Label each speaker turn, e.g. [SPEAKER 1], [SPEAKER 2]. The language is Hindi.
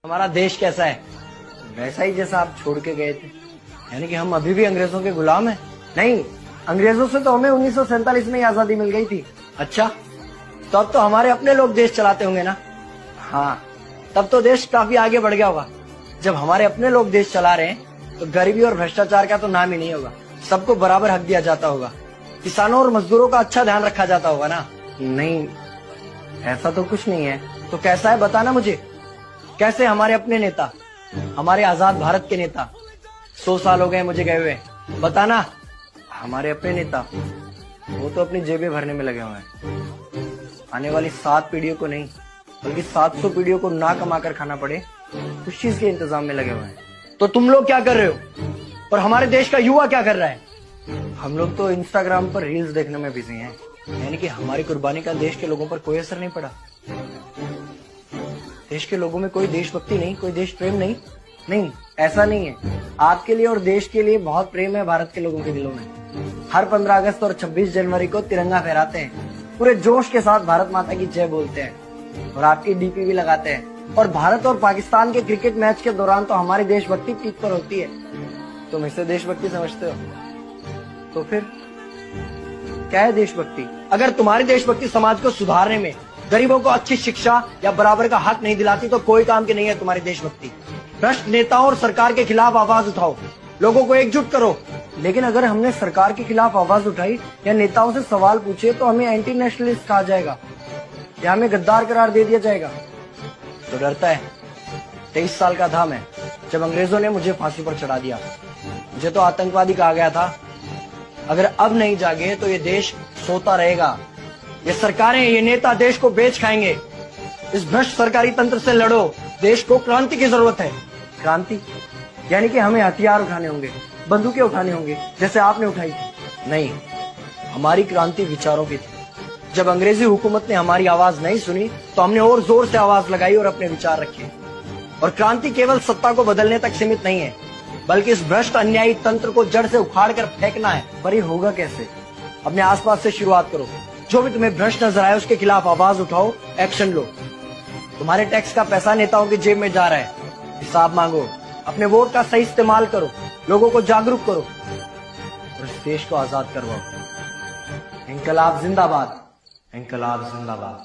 [SPEAKER 1] हमारा देश कैसा है? वैसा ही जैसा आप छोड़ के गए थे। यानी कि हम अभी भी अंग्रेजों के गुलाम हैं? नहीं, अंग्रेजों से तो हमें 1947 में ही आजादी मिल गई थी। अच्छा, तो अब तो हमारे अपने लोग देश चलाते होंगे ना? हाँ, तब तो देश काफी आगे बढ़ गया होगा। जब हमारे अपने लोग देश चला रहे हैं तो गरीबी और भ्रष्टाचार का तो नाम ही नहीं होगा। सबको बराबर हक दिया जाता होगा, किसानों और मजदूरों का अच्छा ध्यान रखा जाता होगा ना? नहीं, ऐसा तो कुछ नहीं है। तो कैसा है बताना मुझे। कैसे हमारे अपने नेता, हमारे आजाद भारत के नेता, 100 साल हो गए मुझे गए हुए, बताना। हमारे अपने नेता वो तो अपनी जेबें भरने में लगे हुए हैं। आने वाली 7 पीढ़ियों को नहीं बल्कि 700 पीढ़ियों को ना कमा कर खाना पड़े उस चीज के इंतजाम में लगे हुए हैं। तो तुम लोग क्या कर रहे हो और हमारे देश का युवा क्या कर रहा है? हम लोग तो इंस्टाग्राम पर रील्स देखने में बिजी हैं। यानी कि हमारी कुर्बानी का देश के लोगों पर कोई असर नहीं पड़ा। देश के लोगों में कोई देशभक्ति नहीं, कोई देश प्रेम नहीं। नहीं, ऐसा नहीं है। आपके लिए और देश के लिए बहुत प्रेम है भारत के लोगों के दिलों में। हर 15 अगस्त और 26 जनवरी को तिरंगा फहराते हैं, पूरे जोश के साथ भारत माता की जय बोलते हैं और आपकी डीपी भी लगाते हैं। और भारत और पाकिस्तान के क्रिकेट मैच के दौरान तो हमारी देशभक्ति पीक पर होती है। तुम इसे देशभक्ति समझते हो? तो फिर क्या है देशभक्ति? अगर तुम्हारी देशभक्ति समाज को सुधारने में, गरीबों को अच्छी शिक्षा या बराबर का हक नहीं दिलाती तो कोई काम की नहीं है तुम्हारी देशभक्ति। भ्रष्ट नेताओं और सरकार के खिलाफ आवाज उठाओ, लोगों को एकजुट करो। लेकिन अगर हमने सरकार के खिलाफ आवाज उठाई या नेताओं से सवाल पूछे तो हमें एंटी नेशनलिस्ट कहा जाएगा या हमें गद्दार करार दे दिया जाएगा। तो डरता है। 23 साल का था मैं जब अंग्रेजों ने मुझे फांसी पर चढ़ा दिया। मुझे तो आतंकवादी कहा गया था। अगर अब नहीं जागे तो ये देश सोता रहेगा। ये सरकारें, ये नेता देश को बेच खाएंगे। इस भ्रष्ट सरकारी तंत्र से लड़ो। देश को क्रांति की जरूरत है। क्रांति यानी कि हमें हथियार उठाने होंगे, बंदूकें उठानी होंगी जैसे आपने उठाई थी। नहीं, हमारी क्रांति विचारों की थी। जब अंग्रेजी हुकूमत ने हमारी आवाज नहीं सुनी तो हमने और जोर से आवाज लगाई और अपने विचार रखे। और क्रांति केवल सत्ता को बदलने तक सीमित नहीं है, बल्कि इस भ्रष्ट अन्यायी तंत्र को जड़ से उखाड़ कर फेंकना है। पर ये होगा कैसे? अपने आसपास से शुरुआत करो। जो भी तुम्हें भ्रष्ट नजर आए उसके खिलाफ आवाज उठाओ, एक्शन लो। तुम्हारे टैक्स का पैसा नेताओं की जेब में जा रहा है, हिसाब मांगो। अपने वोट का सही इस्तेमाल करो, लोगों को जागरूक करो और इस देश को आजाद करवाओ। इंकलाब जिंदाबाद, इंकलाब जिंदाबाद।